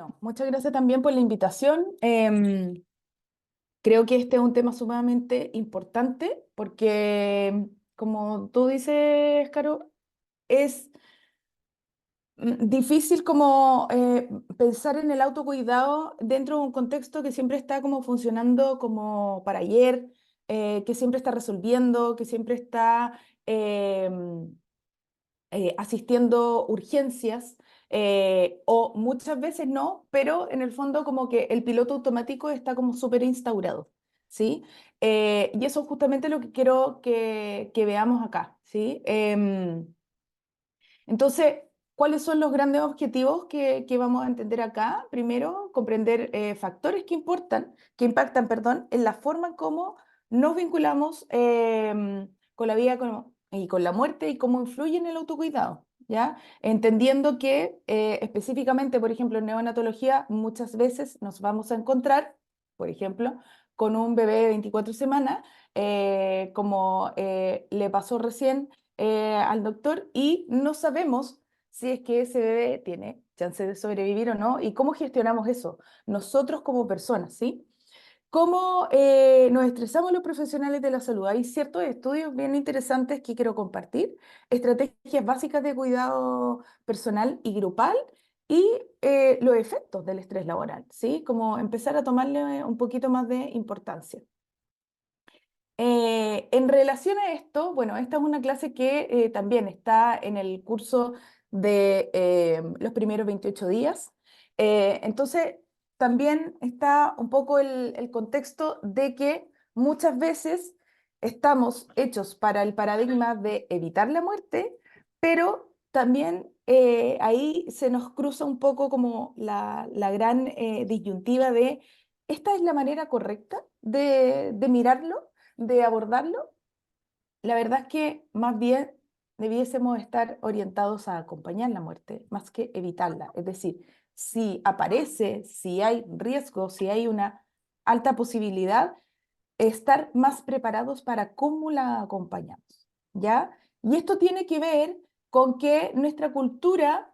Bueno, muchas gracias también por la invitación. Creo que este es un tema sumamente importante porque, como tú dices, Caro, es difícil como pensar en el autocuidado dentro de un contexto que siempre está como funcionando como para ayer, que siempre está resolviendo, que siempre está asistiendo urgencias, o muchas veces no, pero en el fondo como que el piloto automático está como súper instaurado, ¿sí? Y eso es justamente lo que quiero que veamos acá, ¿sí? Entonces, ¿cuáles son los grandes objetivos que vamos a entender acá? Primero, comprender factores que impactan, perdón, en la forma en cómo nos vinculamos con la vida y con la muerte y cómo influye en el autocuidado, ¿ya? Entendiendo que específicamente, por ejemplo, en neonatología, muchas veces nos vamos a encontrar, por ejemplo, con un bebé de 24 semanas, como le pasó recién al doctor, y no sabemos si es que ese bebé tiene chance de sobrevivir o no, y cómo gestionamos eso nosotros como personas, ¿sí? ¿Cómo nos estresamos los profesionales de la salud? Hay ciertos estudios bien interesantes que quiero compartir, estrategias básicas de cuidado personal y grupal y los efectos del estrés laboral, ¿sí? Como empezar a tomarle un poquito más de importancia. En relación a esto, bueno, esta es una clase que también está en el curso de los primeros 28 días. Entonces, también está un poco el contexto de que muchas veces estamos hechos para el paradigma de evitar la muerte, pero también ahí se nos cruza un poco como la gran disyuntiva de, ¿esta es la manera correcta de mirarlo, de abordarlo? La verdad es que más bien debiésemos estar orientados a acompañar la muerte más que evitarla. Es decir, si aparece, si hay riesgo, si hay una alta posibilidad, estar más preparados para cómo la acompañamos, ¿ya? Y esto tiene que ver con que nuestra cultura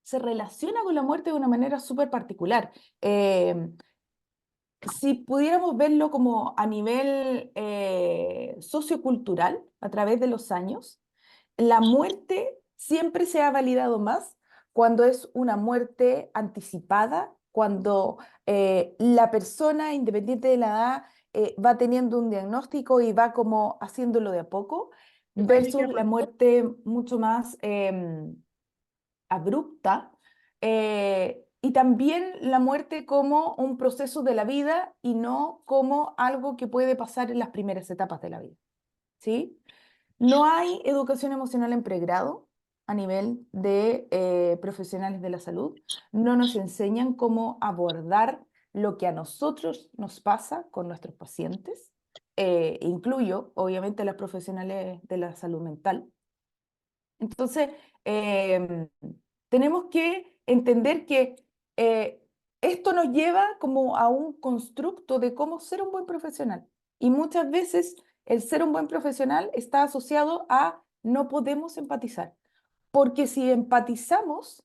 se relaciona con la muerte de una manera súper particular. Si pudiéramos verlo como a nivel sociocultural, a través de los años, la muerte siempre se ha validado más cuando es una muerte anticipada, cuando la persona, independiente de la edad, va teniendo un diagnóstico y va como haciéndolo de a poco, versus la muerte mucho más abrupta, y también la muerte como un proceso de la vida y no como algo que puede pasar en las primeras etapas de la vida, ¿sí? No hay educación emocional en pregrado a nivel de profesionales de la salud. No nos enseñan cómo abordar lo que a nosotros nos pasa con nuestros pacientes. Incluyo, obviamente, a las profesionales de la salud mental. Entonces, tenemos que entender que eh, esto nos lleva como a un constructo de cómo ser un buen profesional. Y muchas veces el ser un buen profesional está asociado a no podemos empatizar, porque si empatizamos,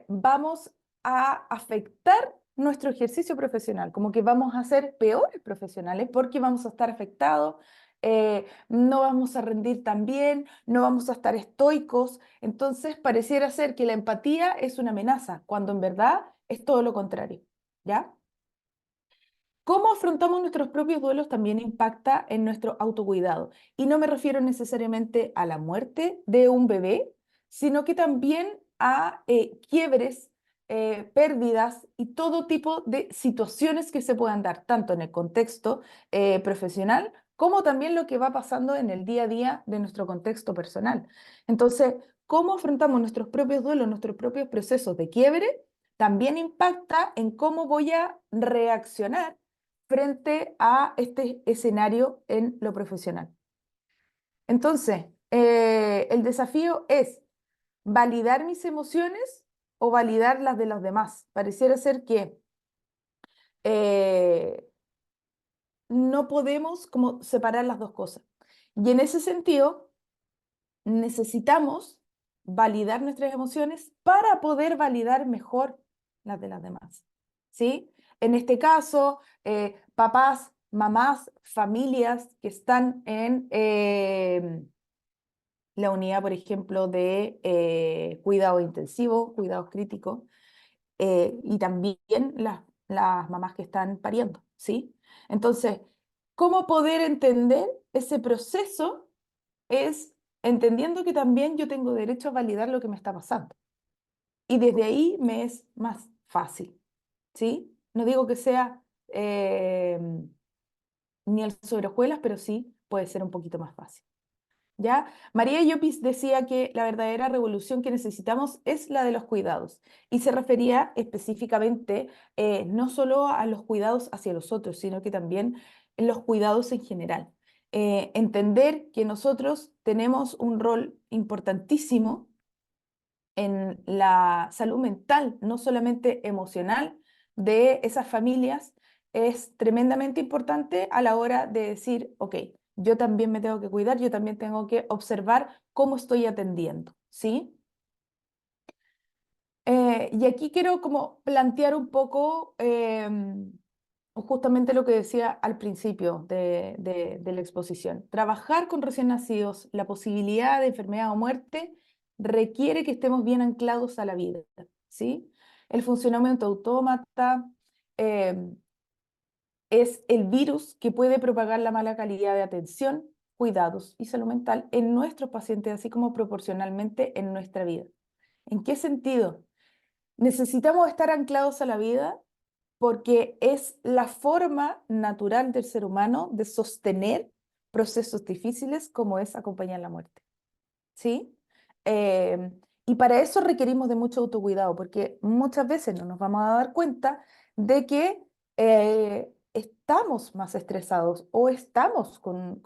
vamos a afectar nuestro ejercicio profesional, como que vamos a ser peores profesionales porque vamos a estar afectados, no vamos a rendir tan bien, no vamos a estar estoicos. Entonces, pareciera ser que la empatía es una amenaza, cuando en verdad es todo lo contrario, ¿ya? Cómo afrontamos nuestros propios duelos también impacta en nuestro autocuidado. Y no me refiero necesariamente a la muerte de un bebé, sino que también a quiebres, pérdidas y todo tipo de situaciones que se puedan dar, tanto en el contexto profesional como también lo que va pasando en el día a día de nuestro contexto personal. Entonces, cómo afrontamos nuestros propios duelos, nuestros propios procesos de quiebre, también impacta en cómo voy a reaccionar frente a este escenario en lo profesional. Entonces, el desafío es validar mis emociones o validar las de los demás. Pareciera ser que eh, no podemos como separar las dos cosas. Y en ese sentido, necesitamos validar nuestras emociones para poder validar mejor las de las demás, ¿sí? En este caso, papás, mamás, familias que están en la unidad, por ejemplo, de cuidado intensivo, cuidados críticos, y también las mamás que están pariendo, ¿sí? Entonces, ¿cómo poder entender ese proceso? Es entendiendo que también yo tengo derecho a validar lo que me está pasando. Y desde ahí me es más fácil, ¿sí? No digo que sea ni el sobre hojuelas, pero sí puede ser un poquito más fácil. ¿Ya? María Llopis decía que la verdadera revolución que necesitamos es la de los cuidados y se refería específicamente no solo a los cuidados hacia los otros, sino que también en los cuidados en general. Entender que nosotros tenemos un rol importantísimo en la salud mental, no solamente emocional, de esas familias, es tremendamente importante a la hora de decir, ok, yo también me tengo que cuidar, yo también tengo que observar cómo estoy atendiendo, ¿sí? Y aquí quiero como plantear un poco justamente lo que decía al principio de la exposición. Trabajar con recién nacidos, la posibilidad de enfermedad o muerte requiere que estemos bien anclados a la vida, ¿sí? El funcionamiento autómata es el virus que puede propagar la mala calidad de atención, cuidados y salud mental en nuestros pacientes, así como proporcionalmente en nuestra vida. ¿En qué sentido? Necesitamos estar anclados a la vida porque es la forma natural del ser humano de sostener procesos difíciles como es acompañar la muerte, ¿sí? Eh, y para eso requerimos de mucho autocuidado, porque muchas veces no nos vamos a dar cuenta de que estamos más estresados o estamos con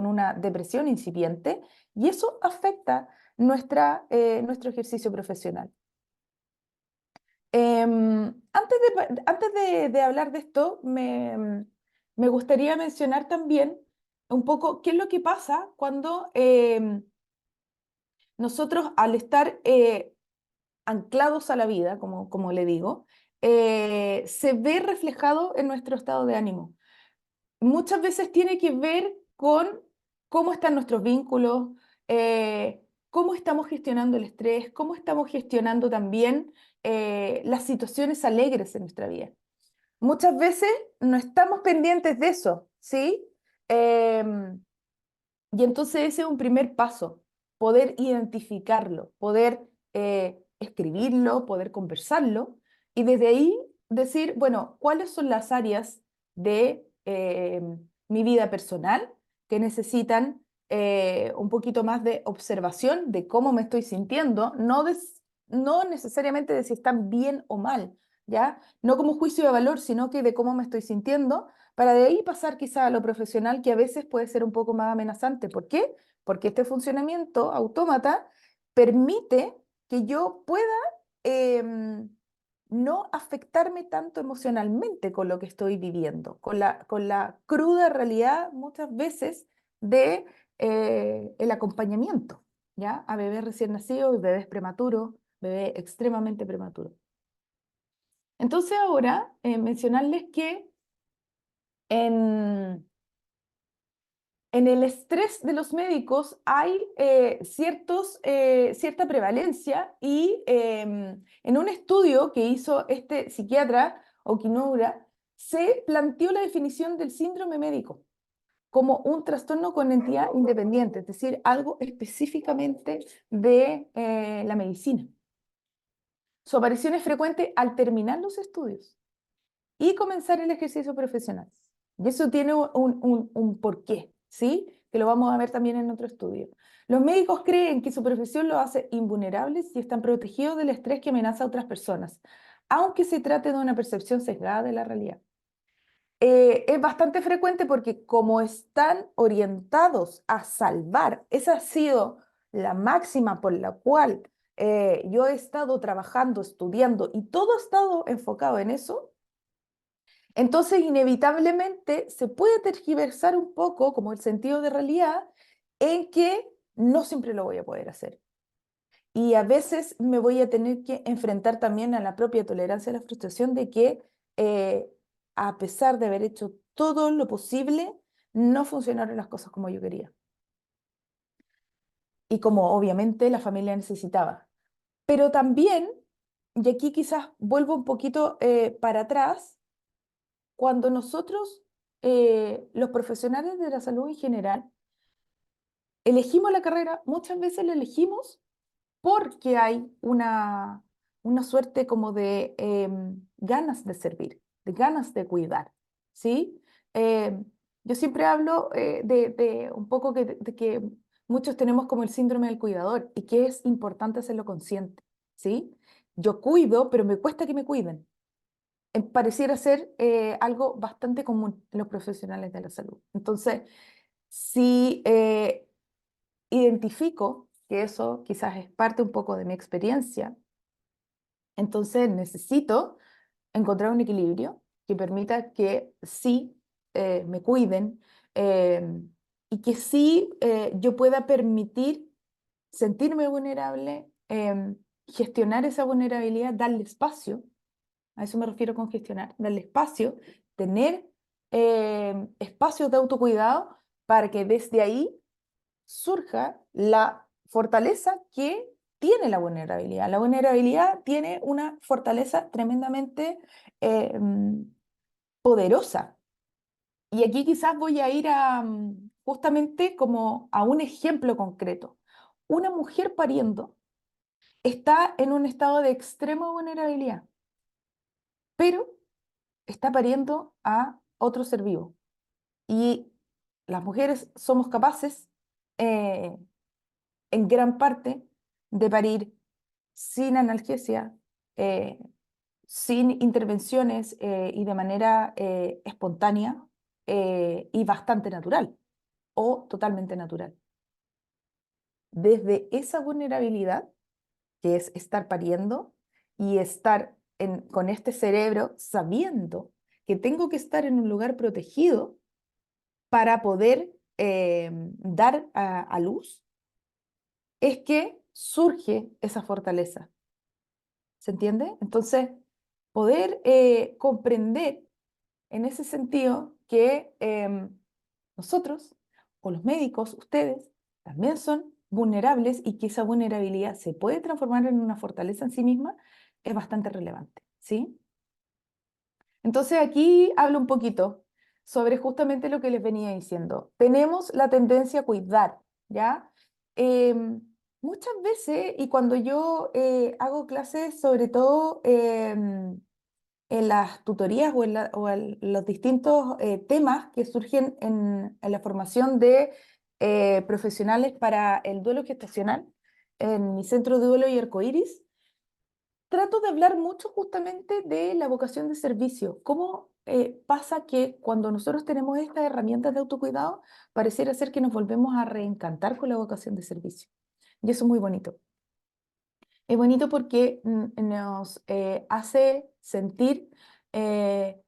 una depresión incipiente y eso afecta nuestro ejercicio profesional. Antes de hablar de esto, me gustaría mencionar también un poco qué es lo que pasa cuando nosotros al estar anclados a la vida, como le digo, se ve reflejado en nuestro estado de ánimo. Muchas veces tiene que ver con cómo están nuestros vínculos, cómo estamos gestionando el estrés, cómo estamos gestionando también las situaciones alegres en nuestra vida. Muchas veces no estamos pendientes de eso, ¿sí? Em, y entonces ese es un primer paso, poder identificarlo, poder escribirlo, poder conversarlo y desde ahí decir, bueno, ¿cuáles son las áreas de mi vida personal que necesitan un poquito más de observación de cómo me estoy sintiendo, no necesariamente de si están bien o mal, ¿ya? No como juicio de valor, sino que de cómo me estoy sintiendo para de ahí pasar quizá a lo profesional que a veces puede ser un poco más amenazante. ¿Por qué? Porque este funcionamiento autómata permite que yo pueda no afectarme tanto emocionalmente con lo que estoy viviendo, con la cruda realidad muchas veces de el acompañamiento, ¿ya? A bebés recién nacidos y bebés prematuros, bebés extremadamente prematuros. Entonces ahora mencionarles que en, en el estrés de los médicos hay cierta prevalencia y en un estudio que hizo este psiquiatra, Okinawa, se planteó la definición del síndrome médico como un trastorno con entidad independiente, es decir, algo específicamente de la medicina. Su aparición es frecuente al terminar los estudios y comenzar el ejercicio profesional. Y eso tiene un porqué, ¿sí? Que lo vamos a ver también en otro estudio. Los médicos creen que su profesión los hace invulnerables y están protegidos del estrés que amenaza a otras personas, aunque se trate de una percepción sesgada de la realidad. Es bastante frecuente porque como están orientados a salvar, esa ha sido la máxima por la cual yo he estado trabajando, estudiando y todo ha estado enfocado en eso. Entonces, inevitablemente se puede tergiversar un poco como el sentido de realidad en que no siempre lo voy a poder hacer. Y a veces me voy a tener que enfrentar también a la propia tolerancia a la frustración de que a pesar de haber hecho todo lo posible, no funcionaron las cosas como yo quería. Y como obviamente la familia necesitaba. Pero también, y aquí quizás vuelvo un poquito para atrás, cuando nosotros, los profesionales de la salud en general, elegimos la carrera, muchas veces la elegimos porque hay una suerte como de ganas de servir, de ganas de cuidar, ¿sí? Yo siempre hablo de un poco de que muchos tenemos como el síndrome del cuidador y que es importante hacerlo consciente, ¿sí? Yo cuido, pero me cuesta que me cuiden. Pareciera ser algo bastante común en los profesionales de la salud. Entonces, si identifico que eso quizás es parte un poco de mi experiencia, entonces necesito encontrar un equilibrio que permita que sí me cuiden eh, y que sí yo pueda permitir sentirme vulnerable, gestionar esa vulnerabilidad, darle espacio, a eso me refiero con gestionar, darle espacio, tener espacios de autocuidado para que desde ahí surja la fortaleza que tiene la vulnerabilidad. La vulnerabilidad tiene una fortaleza tremendamente eh, mm, poderosa. Y aquí quizás voy a ir a justamente como a un ejemplo concreto. Una mujer pariendo está en un estado de extrema vulnerabilidad, pero está pariendo a otro ser vivo. Y las mujeres somos capaces eh, en gran parte de parir sin analgesia, eh, sin intervenciones y de manera espontánea y bastante natural o totalmente natural. Desde esa vulnerabilidad, que es estar pariendo y estar con este cerebro sabiendo que tengo que estar en un lugar protegido para poder dar a luz, es que surge esa fortaleza. ¿Se entiende? Entonces, poder comprender en ese sentido que nosotros, o los médicos, ustedes, también son vulnerables y que esa vulnerabilidad se puede transformar en una fortaleza en sí misma, es bastante relevante, ¿sí? Entonces aquí hablo un poquito sobre justamente lo que les venía diciendo. Tenemos la tendencia a cuidar, ¿ya? Muchas veces, y cuando yo hago clases, sobre todo en las tutorías o en los distintos temas que surgen en la formación de profesionales para el duelo gestacional, en mi centro de duelo y arcoíris, trato de hablar mucho justamente de la vocación de servicio. ¿Cómo pasa que cuando nosotros tenemos estas herramientas de autocuidado, pareciera ser que nos volvemos a reencantar con la vocación de servicio? Y eso es muy bonito. Es bonito porque nos hace sentir eh,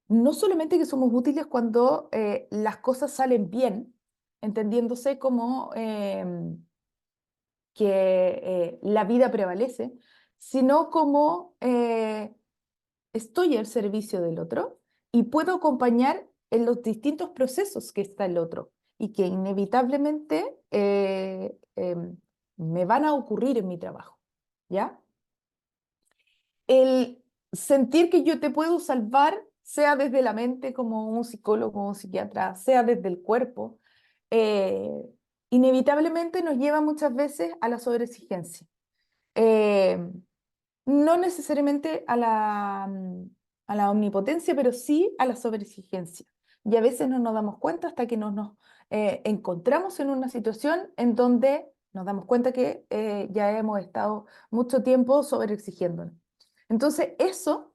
no solamente que somos útiles cuando las cosas salen bien, entendiéndose como que la vida prevalece, sino como estoy al servicio del otro y puedo acompañar en los distintos procesos que está el otro y que inevitablemente me van a ocurrir en mi trabajo, ¿ya? El sentir que yo te puedo salvar, sea desde la mente como un psicólogo o un psiquiatra, sea desde el cuerpo, eh, inevitablemente nos lleva muchas veces a la sobreexigencia. Eh, no necesariamente a la omnipotencia, pero sí a la sobreexigencia. Y a veces no nos damos cuenta hasta que nos encontramos en una situación en donde nos damos cuenta que ya hemos estado mucho tiempo sobreexigiéndonos. Entonces, eso,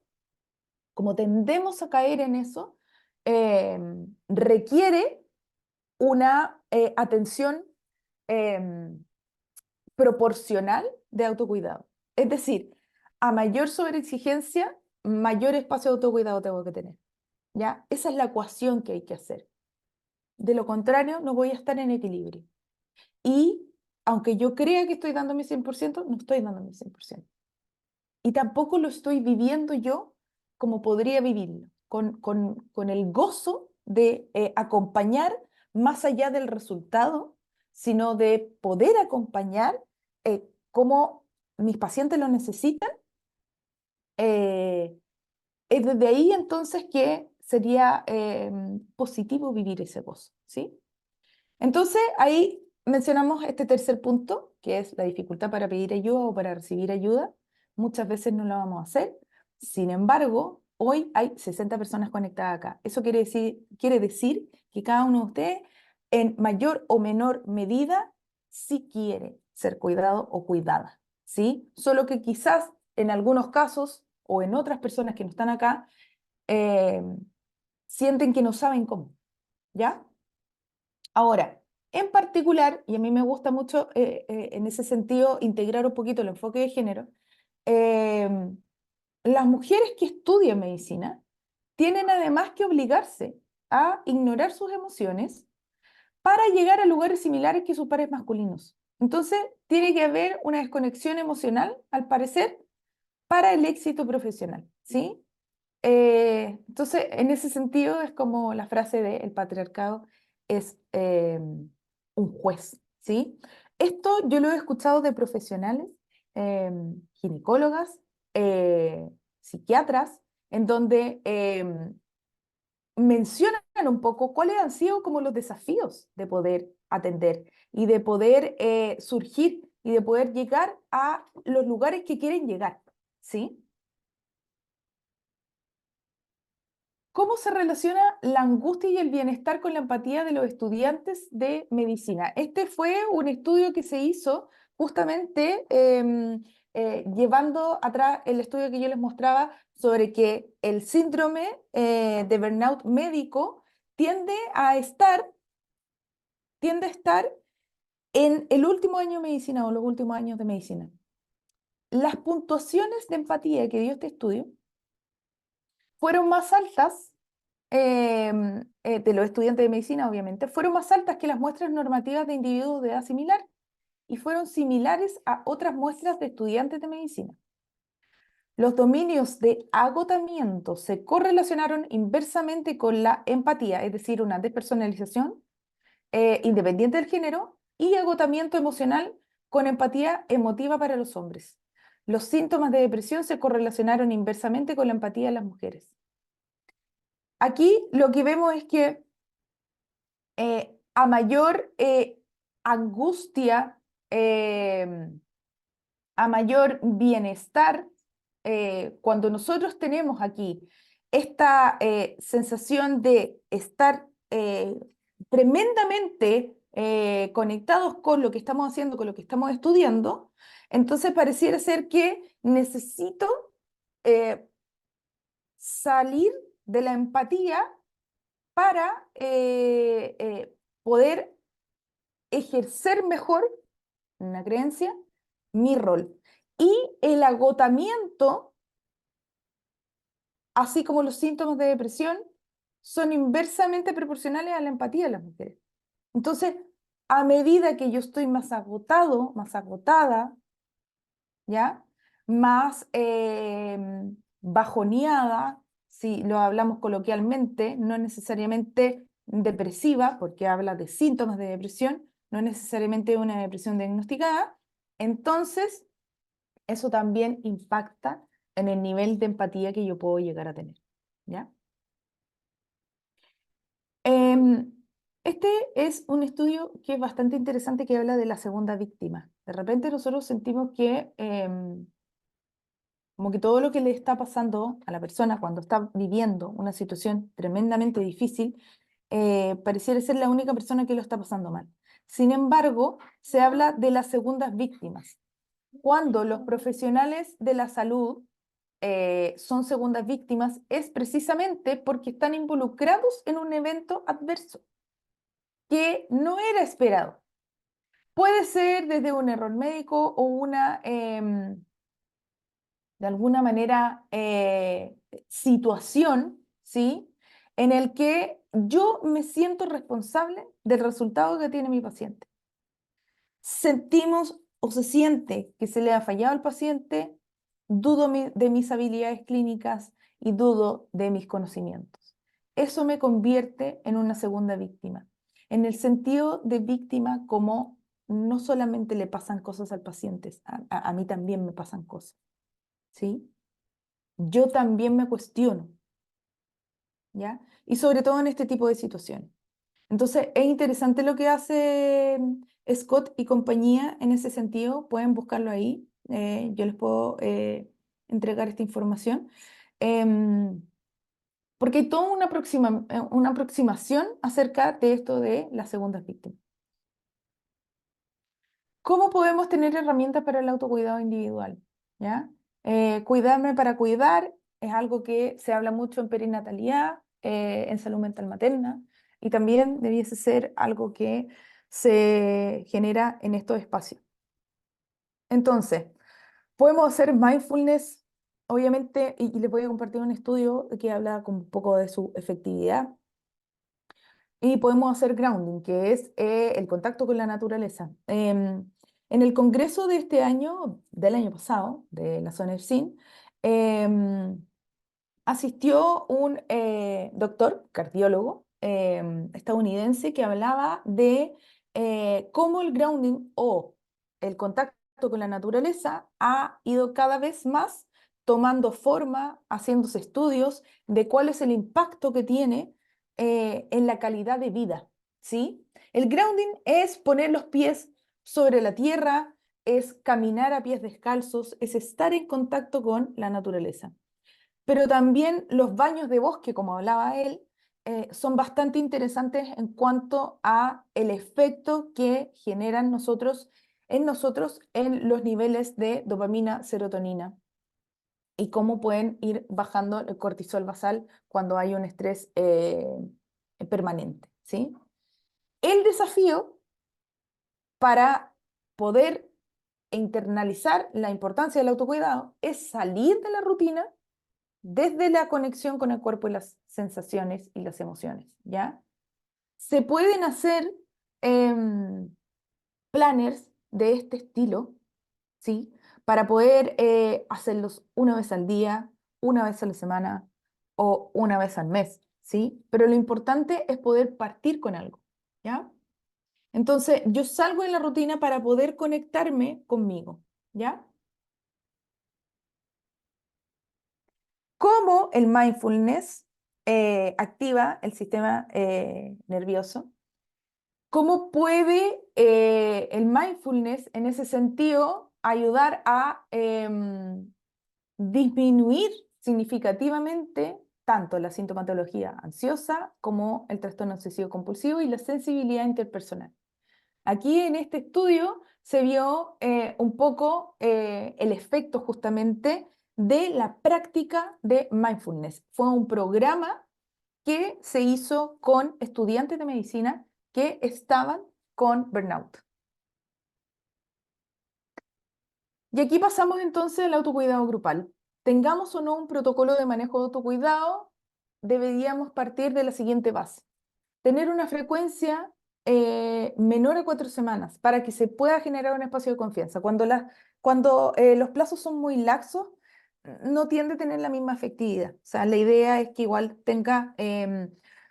como tendemos a caer en eso, eh, requiere una atención eh, proporcional de autocuidado. Es decir, a mayor sobreexigencia, mayor espacio de autocuidado tengo que tener. ¿Ya? Esa es la ecuación que hay que hacer. De lo contrario, no voy a estar en equilibrio. Y aunque yo crea que estoy dando mi 100%, no estoy dando mi 100%. Y tampoco lo estoy viviendo yo como podría vivirlo, con el gozo de acompañar más allá del resultado, sino de poder acompañar como mis pacientes lo necesitan. Es desde ahí entonces que sería positivo vivir ese gozo, ¿sí? Entonces, ahí mencionamos este tercer punto, que es la dificultad para pedir ayuda o para recibir ayuda. Muchas veces no la vamos a hacer. Sin embargo, hoy hay 60 personas conectadas acá. Eso quiere decir que cada uno de ustedes, en mayor o menor medida, sí quiere ser cuidado o cuidada, ¿sí? Solo que quizás en algunos casos o en otras personas que no están acá, eh, sienten que no saben cómo, ¿ya? Ahora, en particular, y a mí me gusta mucho en ese sentido integrar un poquito el enfoque de género, eh, las mujeres que estudian medicina tienen además que obligarse a ignorar sus emociones para llegar a lugares similares que sus pares masculinos. Entonces, tiene que haber una desconexión emocional, al parecer, para el éxito profesional, ¿sí? Entonces, en ese sentido, es como la frase de el patriarcado es un juez, ¿sí? Esto yo lo he escuchado de profesionales, ginecólogas, eh, psiquiatras, en donde mencionan un poco cuáles han sido como los desafíos de poder atender y de poder surgir y de poder llegar a los lugares que quieren llegar, ¿sí? ¿Cómo se relaciona la angustia y el bienestar con la empatía de los estudiantes de medicina? Este fue un estudio que se hizo justamente llevando atrás el estudio que yo les mostraba sobre que el síndrome de burnout médico tiende a estar, tiende a estar en el último año de medicina o los últimos años de medicina. Las puntuaciones de empatía que dio este estudio fueron más altas de los estudiantes de medicina, obviamente, fueron más altas que las muestras normativas de individuos de edad similar y fueron similares a otras muestras de estudiantes de medicina. Los dominios de agotamiento se correlacionaron inversamente con la empatía, es decir, una despersonalización independiente del género y agotamiento emocional con empatía emotiva para los hombres. Los síntomas de depresión se correlacionaron inversamente con la empatía de las mujeres. Aquí lo que vemos es que a mayor angustia, a mayor bienestar, cuando nosotros tenemos aquí esta sensación de estar tremendamente conectados con lo que estamos haciendo, con lo que estamos estudiando, entonces pareciera ser que necesito eh, salir de la empatía para poder ejercer mejor, una creencia, mi rol. Y el agotamiento, así como los síntomas de depresión, son inversamente proporcionales a la empatía de las mujeres. Entonces, a medida que yo estoy más agotado, más agotada, ¿ya? Más bajoneada, si lo hablamos coloquialmente, no necesariamente depresiva, porque habla de síntomas de depresión, no necesariamente una depresión diagnosticada, entonces eso también impacta en el nivel de empatía que yo puedo llegar a tener, ¿ya? Em, este es un estudio que es bastante interesante que habla de la segunda víctima. De repente nosotros sentimos que como que todo lo que le está pasando a la persona cuando está viviendo una situación tremendamente difícil, pareciera ser la única persona que lo está pasando mal. Sin embargo, se habla de las segundas víctimas. Cuando los profesionales de la salud son segundas víctimas, es precisamente porque están involucrados en un evento adverso que no era esperado. Puede ser desde un error médico o una de alguna manera, situación, ¿sí? En el que yo me siento responsable del resultado que tiene mi paciente. sentimos o se siente que se le ha fallado al paciente, dudo de mis habilidades clínicas y dudo de mis conocimientos. Eso me convierte en una segunda víctima, en el sentido de víctima como no solamente le pasan cosas al paciente, a mí también me pasan cosas, ¿sí? Yo también me cuestiono, ¿ya? Y sobre todo en este tipo de situaciones. Entonces, es interesante lo que hace Scott y compañía en ese sentido. Pueden buscarlo ahí. Yo les puedo entregar esta información. Em, Porque hay toda una aproximación acerca de esto de las segundas víctimas. ¿Cómo podemos tener herramientas para el autocuidado individual? ¿Ya? Cuidarme para cuidar es algo que se habla mucho en perinatalidad, en salud mental materna, y también debiese ser algo que se genera en estos espacios. Entonces, podemos hacer mindfulness, obviamente, y les voy a compartir un estudio que habla con un poco de su efectividad. Y podemos hacer grounding, que es el contacto con la naturaleza. En el congreso de este año, del año pasado, de la zona ERSIN, asistió un doctor, cardiólogo estadounidense, que hablaba de cómo el grounding o el contacto con la naturaleza ha ido cada vez más tomando forma, haciéndose estudios de cuál es el impacto que tiene en la calidad de vida, ¿sí? El grounding es poner los pies sobre la tierra, es caminar a pies descalzos, es estar en contacto con la naturaleza. Pero también los baños de bosque, como hablaba él, son bastante interesantes en cuanto a el efecto que generan en nosotros en los niveles de dopamina, serotonina y cómo pueden ir bajando el cortisol basal cuando hay un estrés permanente, ¿sí? El desafío para poder internalizar la importancia del autocuidado es salir de la rutina desde la conexión con el cuerpo y las sensaciones y las emociones, ¿ya? Se pueden hacer planners de este estilo, ¿sí? Para poder hacerlos una vez al día, una vez a la semana o una vez al mes, ¿sí? Pero lo importante es poder partir con algo, ¿ya? Entonces, yo salgo de la rutina para poder conectarme conmigo, ¿ya? Cómo el mindfulness activa el sistema nervioso, cómo puede el mindfulness en ese sentido ayudar a disminuir significativamente tanto la sintomatología ansiosa como el trastorno obsesivo compulsivo y la sensibilidad interpersonal. Aquí en este estudio se vio un poco el efecto justamente de la práctica de mindfulness. Fue un programa que se hizo con estudiantes de medicina que estaban con burnout. Y aquí pasamos entonces al autocuidado grupal. Tengamos o no un protocolo de manejo de autocuidado, deberíamos partir de la siguiente base. Tener una frecuencia menor a 4 semanas para que se pueda generar un espacio de confianza. Cuando los plazos son muy laxos, no tiende a tener la misma efectividad. O sea, la idea es que igual tenga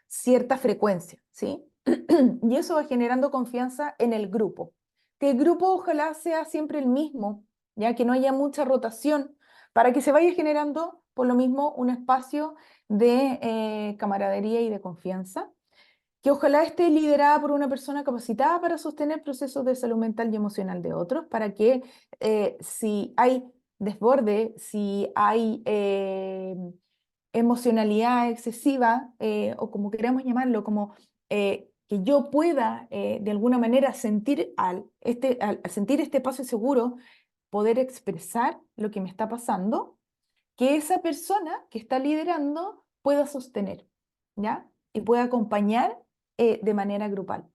cierta frecuencia, ¿sí? Y eso va generando confianza en el grupo. Que el grupo ojalá sea siempre el mismo, ya que no haya mucha rotación, para que se vaya generando, por lo mismo, un espacio de camaradería y de confianza que ojalá esté liderada por una persona capacitada para sostener procesos de salud mental y emocional de otros, para que si hay desborde, si hay emocionalidad excesiva, o como queramos llamarlo, como que yo pueda de alguna manera sentir al sentir este paso seguro, poder expresar lo que me está pasando, que esa persona que está liderando pueda sostener, ¿ya? Y pueda acompañar de manera grupal.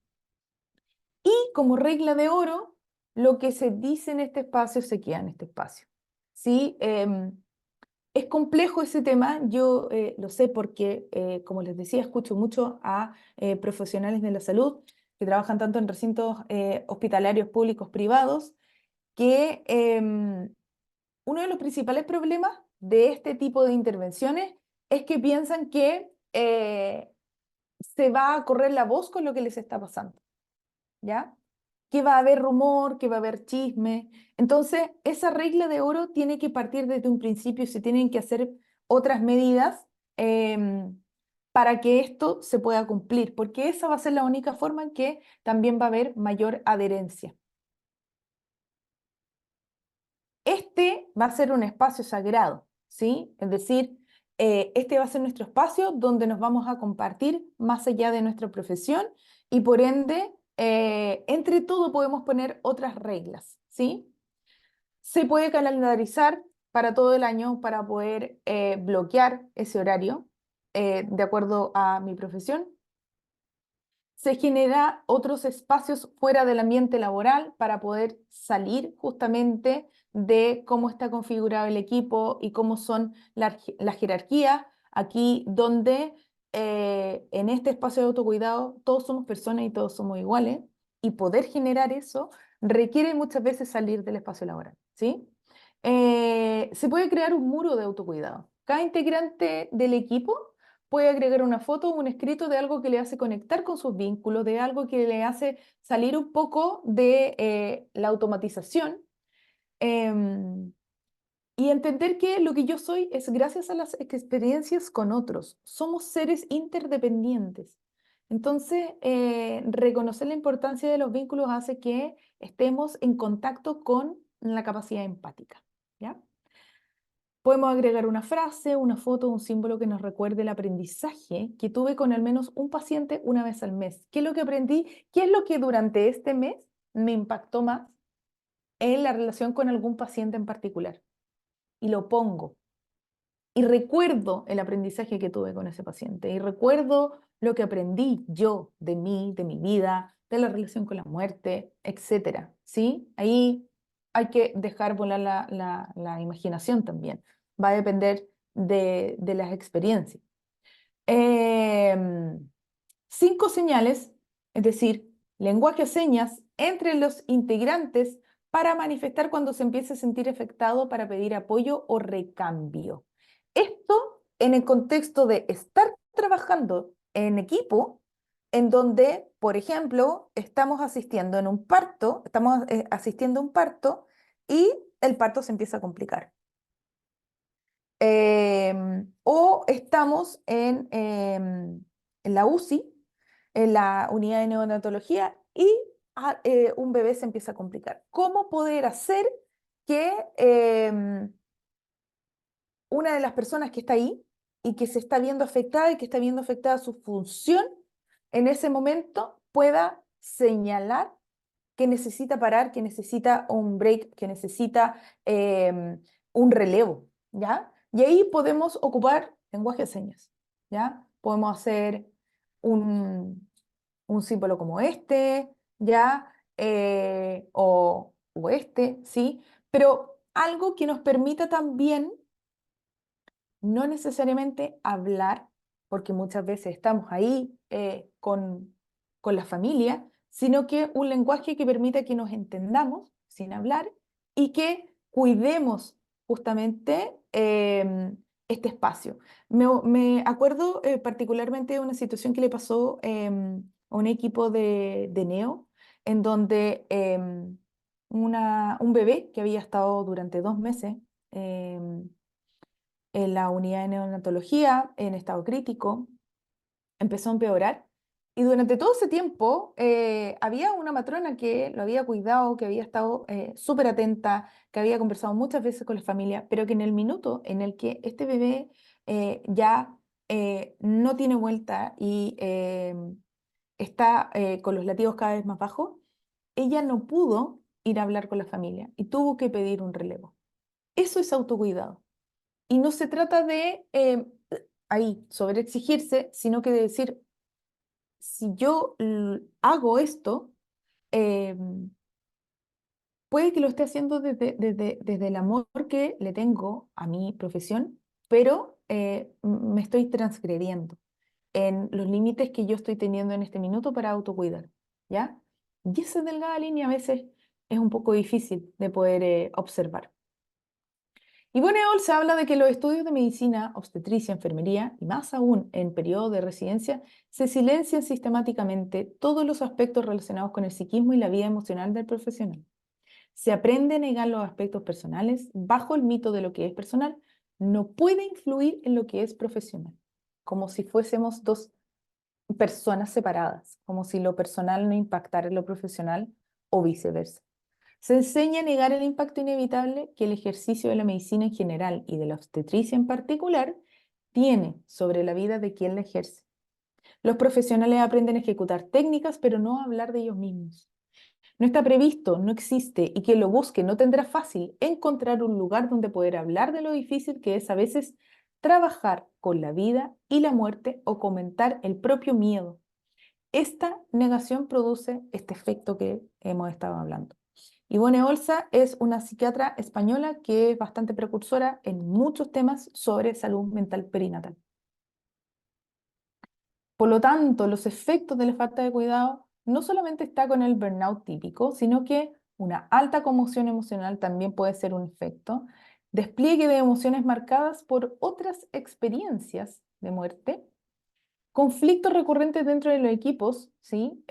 Y como regla de oro, lo que se dice en este espacio se queda en este espacio. ¿Sí? Es complejo ese tema, yo lo sé porque, como les decía, escucho mucho a profesionales de la salud que trabajan tanto en recintos hospitalarios públicos, privados, que uno de los principales problemas de este tipo de intervenciones es que piensan que se va a correr la voz con lo que les está pasando, ¿ya? Que va a haber rumor, que va a haber chisme. Entonces, esa regla de oro tiene que partir desde un principio y se tienen que hacer otras medidas para que esto se pueda cumplir, porque esa va a ser la única forma en que también va a haber mayor adherencia. Este va a ser un espacio sagrado, ¿sí? Es decir, este va a ser nuestro espacio donde nos vamos a compartir más allá de nuestra profesión y por ende, entre todo podemos poner otras reglas, ¿sí? Se puede calendarizar para todo el año para poder bloquear ese horario de acuerdo a mi profesión. Se genera otros espacios fuera del ambiente laboral para poder salir justamente de cómo está configurado el equipo y cómo son las jerarquías, aquí donde en este espacio de autocuidado todos somos personas y todos somos iguales, y poder generar eso requiere muchas veces salir del espacio laboral, ¿sí? Se puede crear un muro de autocuidado. Cada integrante del equipo puede agregar una foto o un escrito de algo que le hace conectar con sus vínculos, de algo que le hace salir un poco de la automatización em, y entender que lo que yo soy es gracias a las experiencias con otros. Somos seres interdependientes. Entonces, reconocer la importancia de los vínculos hace que estemos en contacto con la capacidad empática, ¿ya? Podemos agregar una frase, una foto, un símbolo que nos recuerde el aprendizaje que tuve con al menos un paciente una vez al mes. ¿Qué es lo que aprendí? ¿Qué es lo que durante este mes me impactó más en la relación con algún paciente en particular? Y lo pongo. Y recuerdo el aprendizaje que tuve con ese paciente. Y recuerdo lo que aprendí yo de mí, de mi vida, de la relación con la muerte, etcétera. ¿Sí? Ahí hay que dejar volar la imaginación también. Va a depender de las experiencias. Em, 5 señales, es decir, lenguaje de señas entre los integrantes para manifestar cuando se empiece a sentir afectado para pedir apoyo o recambio. Esto en el contexto de estar trabajando en equipo, en donde, por ejemplo, estamos asistiendo en un parto, estamos asistiendo a un parto y el parto se empieza a complicar. O estamos en la UCI, en la unidad de neonatología, y un bebé se empieza a complicar. ¿Cómo poder hacer que una de las personas que está ahí y que se está viendo afectada y que está viendo afectada su función en ese momento pueda señalar que necesita parar, que necesita un break, que necesita un relevo, ¿ya? Y ahí podemos ocupar lenguaje de señas, ¿ya? Podemos hacer un, un símbolo como este, ¿ya? O este, ¿sí? Pero algo que nos permita también no necesariamente hablar, porque muchas veces estamos ahí con la familia, sino que un lenguaje que permita que nos entendamos sin hablar y que cuidemos justamente este espacio. Me acuerdo particularmente de una situación que le pasó a un equipo de NEO, en donde un bebé que había estado durante 2 meses em, en la unidad de neonatología en estado crítico, empezó a empeorar. Y durante todo ese tiempo había una matrona que lo había cuidado, que había estado súper atenta, que había conversado muchas veces con la familia, pero que en el minuto en el que este bebé ya no tiene vuelta y está con los latidos cada vez más bajos, ella no pudo ir a hablar con la familia y tuvo que pedir un relevo. Eso es autocuidado. Y no se trata de ahí sobreexigirse, sino que de decir, si yo hago esto, eh, puede que lo esté haciendo desde el amor que le tengo a mi profesión, pero me estoy transgrediendo en los límites que yo estoy teniendo en este minuto para autocuidar. ¿ya? Y esa delgada línea a veces es un poco difícil de poder observar. Y Bonneol se habla de que los estudios de medicina, obstetricia, enfermería y más aún en periodo de residencia se silencian sistemáticamente todos los aspectos relacionados con el psiquismo y la vida emocional del profesional. Se aprende a negar los aspectos personales bajo el mito de lo que es personal no puede influir en lo que es profesional, como si fuésemos dos personas separadas, como si lo personal no impactara en lo profesional o viceversa. Se enseña a negar el impacto inevitable que el ejercicio de la medicina en general y de la obstetricia en particular tiene sobre la vida de quien la ejerce. Los profesionales aprenden a ejecutar técnicas, pero no a hablar de ellos mismos. No está previsto, no existe, y quien lo busque no tendrá fácil encontrar un lugar donde poder hablar de lo difícil que es a veces trabajar con la vida y la muerte o comentar el propio miedo. Esta negación produce este efecto que hemos estado hablando. Ivone Olza es una psiquiatra española que es bastante precursora en muchos temas sobre salud mental perinatal. Por lo tanto, los efectos de la falta de cuidado no solamente está con el burnout típico, sino que una alta conmoción emocional también puede ser un efecto, despliegue de emociones marcadas por otras experiencias de muerte, conflictos recurrentes dentro de los equipos, ¿sí?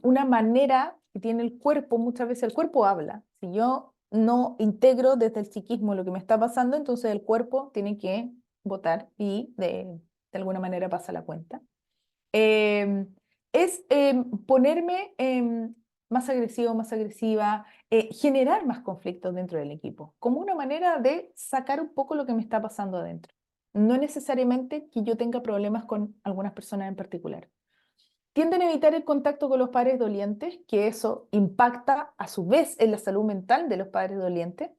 Una manera que tiene el cuerpo, muchas veces el cuerpo habla. Si yo no integro desde el psiquismo lo que me está pasando, entonces el cuerpo tiene que votar y de alguna manera pasa la cuenta. Em, es ponerme más agresivo, más agresiva, generar más conflictos dentro del equipo, como una manera de sacar un poco lo que me está pasando adentro. No necesariamente que yo tenga problemas con algunas personas en particular. Tienden a evitar el contacto con los padres dolientes, que eso impacta a su vez en la salud mental de los padres dolientes.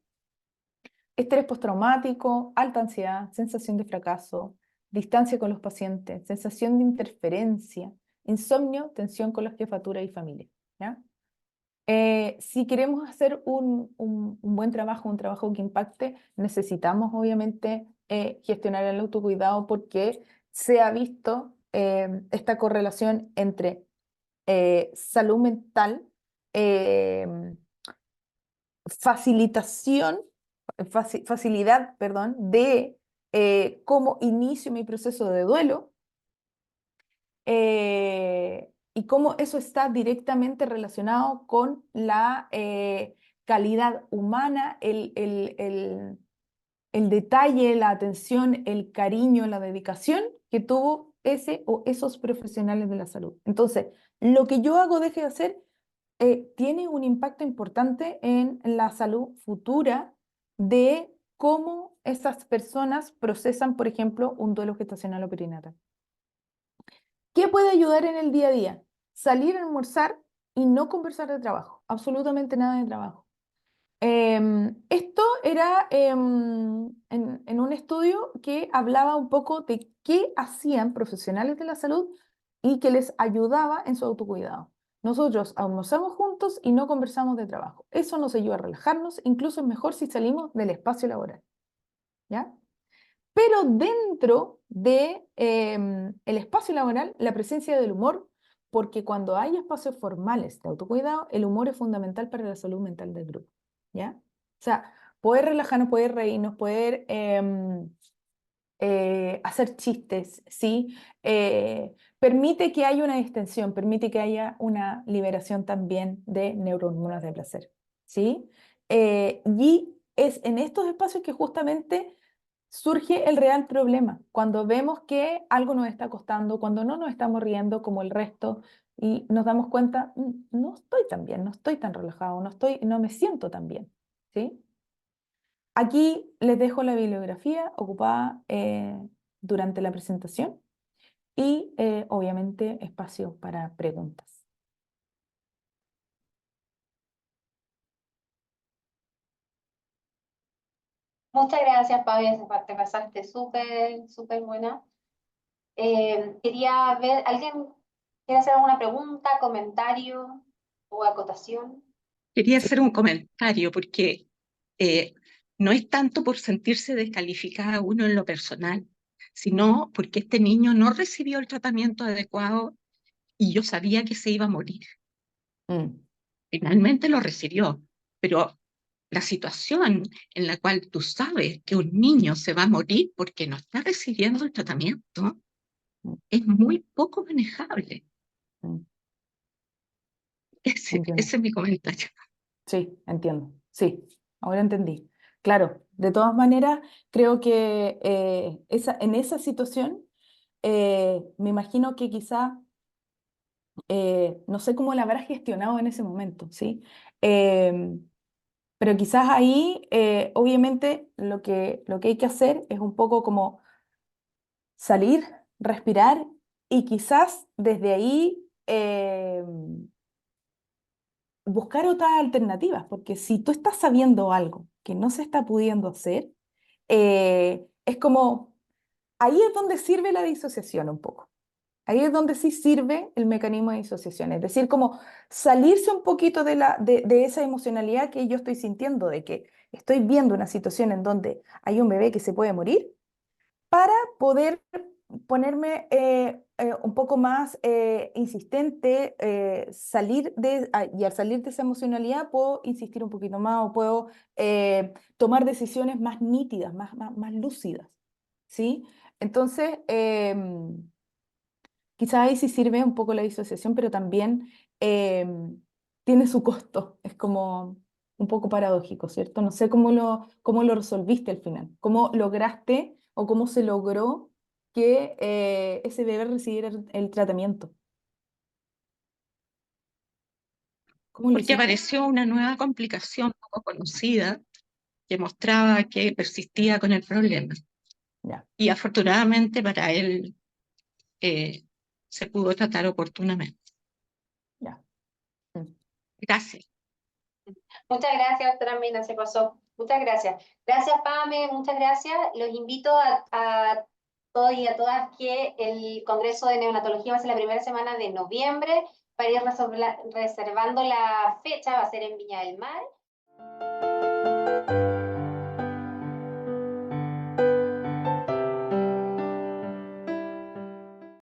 Estrés postraumático, alta ansiedad, sensación de fracaso, distancia con los pacientes, sensación de interferencia, insomnio, tensión con la jefatura y familia. ¿Ya? Si queremos hacer un buen trabajo, un trabajo que impacte, necesitamos obviamente gestionar el autocuidado porque se ha visto esta correlación entre salud mental, eh, facilitación, facilidad, perdón, de cómo inicio mi proceso de duelo y cómo eso está directamente relacionado con la calidad humana, el detalle, la atención, el cariño, la dedicación que tuvo ese o esos profesionales de la salud. Entonces, lo que yo hago, deje de hacer, tiene un impacto importante en la salud futura de cómo esas personas procesan, por ejemplo, un duelo gestacional o perinatal. ¿Qué puede ayudar en el día a día? Salir a almorzar y no conversar de trabajo, absolutamente nada de trabajo. Esto era en un estudio que hablaba un poco de qué hacían profesionales de la salud y que les ayudaba en su autocuidado. Nosotros almorzamos juntos y no conversamos de trabajo. Eso nos ayuda a relajarnos, incluso es mejor si salimos del espacio laboral, ¿ya? Pero dentro de el espacio laboral, la presencia del humor, porque cuando hay espacios formales de autocuidado, el humor es fundamental para la salud mental del grupo, ¿ya? O sea, poder relajarnos, poder reírnos, poder hacer chistes, ¿sí? Permite que haya una distensión, permite que haya una liberación también de neurohormonas de placer, ¿sí? Y es en estos espacios que justamente surge el real problema, cuando vemos que algo nos está costando, cuando no nos estamos riendo como el resto y nos damos cuenta, no estoy tan bien, no estoy tan relajado, no me siento tan bien, ¿sí? Aquí les dejo la bibliografía ocupada durante la presentación y obviamente espacio para preguntas. Muchas gracias, Fabi, te pasaste súper buena. Quería ver, ¿alguien quiere hacer alguna pregunta, comentario o acotación? Quería hacer un comentario porque eh, no es tanto por sentirse descalificada uno en lo personal, sino porque este niño no recibió el tratamiento adecuado y yo sabía que se iba a morir. Mm, Finalmente lo recibió, pero la situación en la cual tú sabes que un niño se va a morir porque no está recibiendo el tratamiento mm, es muy poco manejable. mm, Ese entiendo. es mi comentario. Sí, entiendo. Sí, ahora entendí. Claro, de todas maneras, creo que en esa situación, me imagino que quizá, no sé cómo la habrás gestionado en ese momento, ¿sí? Em, pero quizás ahí, obviamente, lo que hay que hacer es un poco como salir, respirar y quizás desde ahí buscar otras alternativas, porque si tú estás sabiendo algo que no se está pudiendo hacer, es como, ahí es donde sirve la disociación un poco. Ahí es donde sí sirve el mecanismo de disociación, es decir, como salirse un poquito de esa emocionalidad que yo estoy sintiendo, de que estoy viendo una situación en donde hay un bebé que se puede morir, para poder ponerme un poco más insistente, y al salir de esa emocionalidad puedo insistir un poquito más o puedo tomar decisiones más nítidas, más lúcidas, ¿sí? Entonces, quizás ahí sí sirve un poco la disociación, pero también tiene su costo. Es como un poco paradójico, ¿cierto? No sé cómo lo resolviste al final, cómo lograste o cómo se logró que ese bebé recibiera el tratamiento. ¿Cómo lo Porque hiciste? apareció una nueva complicación poco conocida que mostraba que persistía con el problema. Ya, Y afortunadamente para él eh, se pudo tratar oportunamente. ya. Mm. Gracias. Muchas gracias, doctora Mena, se pasó. Muchas gracias. Gracias, Pame, muchas gracias. Los invito a todos y a todas que el Congreso de Neonatología va a ser la primera semana de noviembre para ir reservando la fecha, va a ser en Viña del Mar.